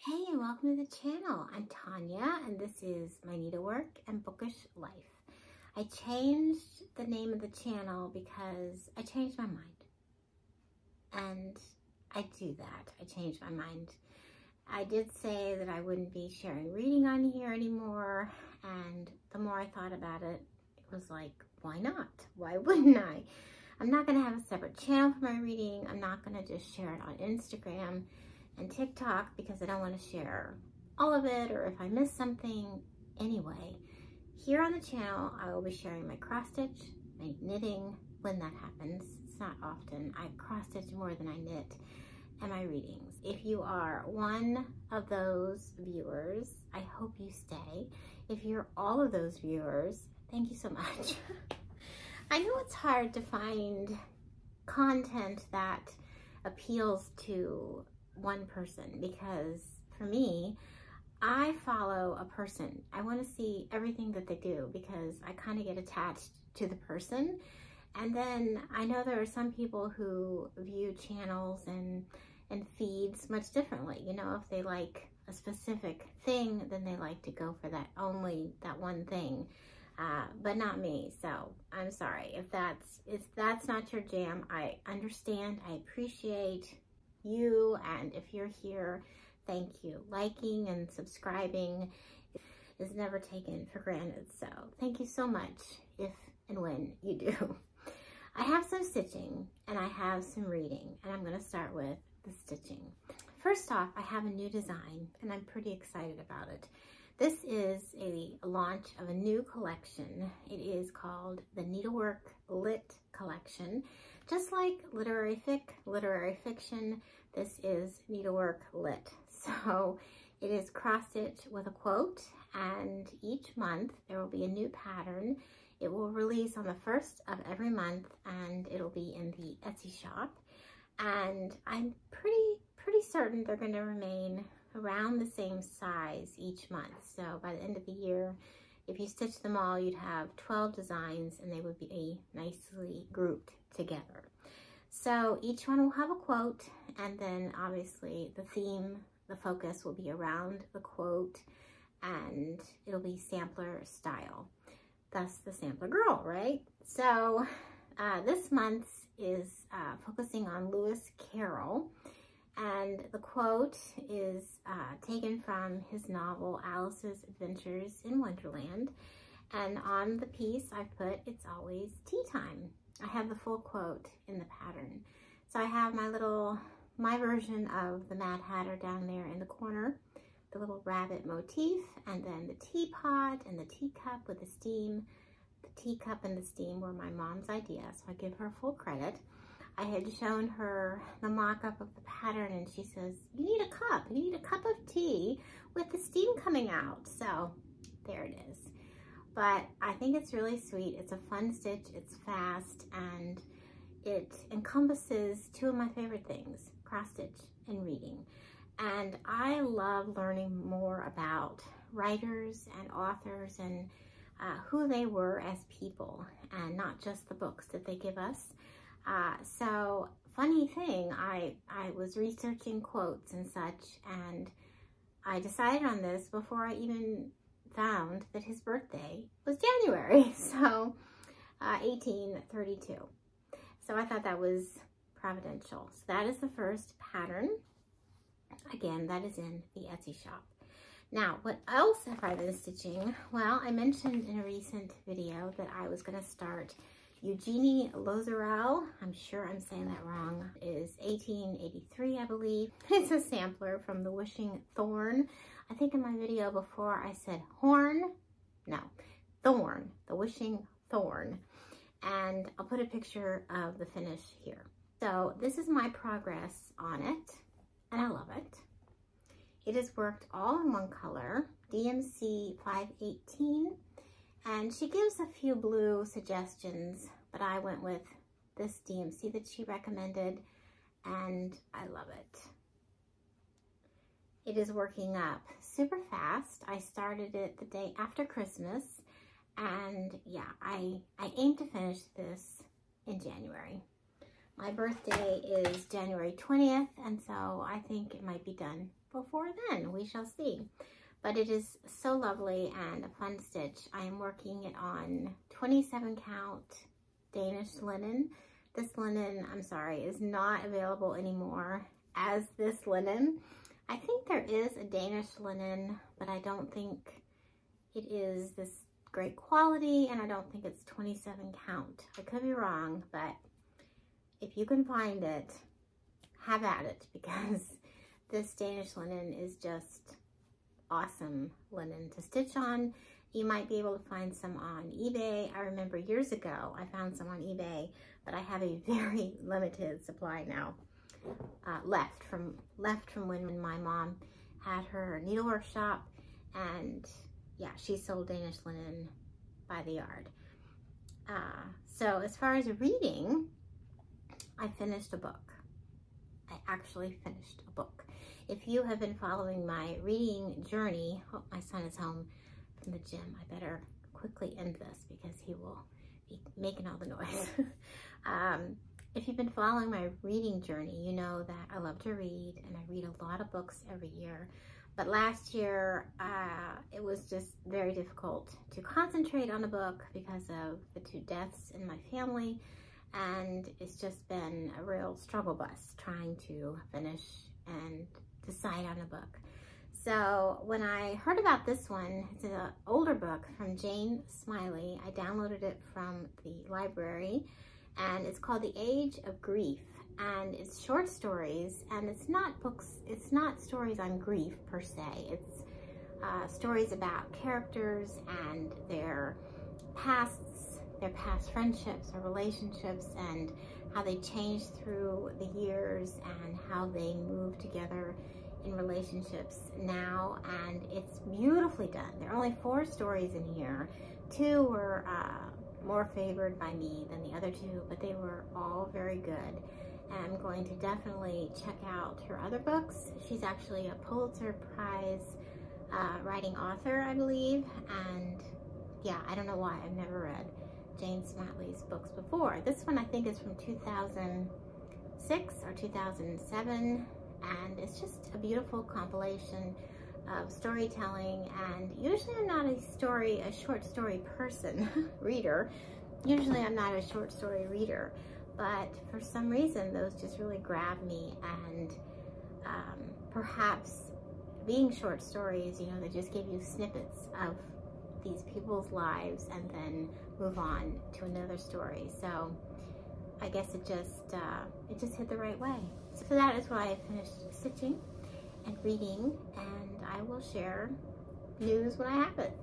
Hey, and welcome to the channel. I'm Tanya, and this is my needlework and bookish life. I changed the name of the channel because I changed my mind. And I do that. I changed my mind. I did say that I wouldn't be sharing reading on here anymore, and the more I thought about it, it was like, why not? Why wouldn't I? I'm not going to have a separate channel for my reading. I'm not going to just share it on Instagram and TikTok because I don't want to share all of it, or if I miss something. Anyway, here on the channel, I will be sharing my cross stitch, my knitting, when that happens. It's not often. I cross stitch more than I knit, and my readings. If you are one of those viewers, I hope you stay. If you're all of those viewers, thank you so much. I know it's hard to find content that appeals to one person, because for me, I follow a person. I want to see everything that they do because I kind of get attached to the person. And then I know there are some people who view channels and feeds much differently. You know, if they like a specific thing, then they like to go for that, only that one thing. But not me. So I'm sorry if that's not your jam. I understand. I appreciate you, and if you're here, thank you. Liking and subscribing is never taken for granted, so thank you so much if and when you do. I have some stitching and I have some reading, and I'm going to start with the stitching. First off, I have a new design and I'm pretty excited about it. This is a launch of a new collection. It is called the Needlework Lit Collection. Just like literary fiction, this is Needlework Lit. So it is cross-stitch with a quote, and each month there will be a new pattern. It will release on the 1st of every month, and it'll be in the Etsy shop. And I'm pretty certain they're going to remain around the same size each month. So by the end of the year, if you stitch them all, you'd have 12 designs and they would be nicely grouped together. So each one will have a quote, and then obviously the theme, the focus will be around the quote, and it'll be sampler style. Thus the sampler girl, right? So this month is focusing on Lewis Carroll, and the quote is taken from his novel Alice's Adventures in Wonderland. And on the piece I've put, "It's always tea time." I have the full quote in the pattern. So I have my version of the Mad Hatter down there in the corner, the little rabbit motif, and then the teapot and the teacup with the steam. The teacup and the steam were my mom's idea, so I give her full credit. I had shown her the mock-up of the pattern, and she says, you need a cup of tea with the steam coming out. So there it is. But I think it's really sweet. It's a fun stitch, it's fast, and it encompasses two of my favorite things, cross stitch and reading. And I love learning more about writers and authors and who they were as people, and not just the books that they give us. So funny thing, I was researching quotes and such, and I decided on this before I even found that his birthday was January, so 1832. So I thought that was providential. So that is the first pattern. Again, that is in the Etsy shop. Now, what else have I been stitching? Well, I mentioned in a recent video that I was going to start Eugenie Lauzeral. I'm sure I'm saying that wrong. It is 1883, I believe. It's a sampler from the Wishing Thorn. I think in my video before I said horn. No, Thorn, the Wishing Thorn. And I'll put a picture of the finish here. So this is my progress on it, and I love it. It is worked all in one color, DMC 518. And she gives a few blue suggestions, but I went with this DMC that she recommended, and I love it. It is working up super fast. I started it the day after Christmas, and yeah, I aim to finish this in January. My birthday is January 20th, and so I think it might be done before then. We shall see. But it is so lovely and a fun stitch. I am working it on 27 count Danish linen. This linen, I'm sorry, is not available anymore as this linen. I think there is a Danish linen, but I don't think it is this great quality, and I don't think it's 27 count. I could be wrong, but if you can find it, have at it, because this Danish linen is just awesome linen to stitch on. You might be able to find some on eBay. I remember years ago I found some on eBay, but I have a very limited supply now left from when my mom had her needlework shop, and yeah, she sold Danish linen by the yard. So as far as reading, I finished a book. I actually finished a book. If you have been following my reading journey, oh, my son is home from the gym. I better quickly end this because he will be making all the noise. If you've been following my reading journey, you know that I love to read, and I read a lot of books every year. But last year, it was just very difficult to concentrate on a book because of the 2 deaths in my family. And it's just been a real struggle bus trying to finish and decide on a book. So when I heard about this one, it's an older book from Jane Smiley. I downloaded it from the library, and it's called The Age of Grief. And it's short stories, and it's not stories on grief per se. It's stories about characters and their past friendships or relationships, and how they changed through the years, and how they move together in relationships now. And it's beautifully done. There are only 4 stories in here. 2 were more favored by me than the other 2, but they were all very good. And I'm going to definitely check out her other books. She's actually a Pulitzer Prize writing author, I believe. And yeah, I don't know why I've never read Jane Smiley's books before. This one I think is from 2006 or 2007, and it's just a beautiful compilation of storytelling. And usually I'm not a short story person, reader. Usually I'm not a short story reader, but for some reason those just really grab me. And perhaps being short stories, you know, they just give you snippets of these people's lives and then move on to another story. So I guess it just hit the right way. So that is why I finished stitching and reading, and I will share news when I have it.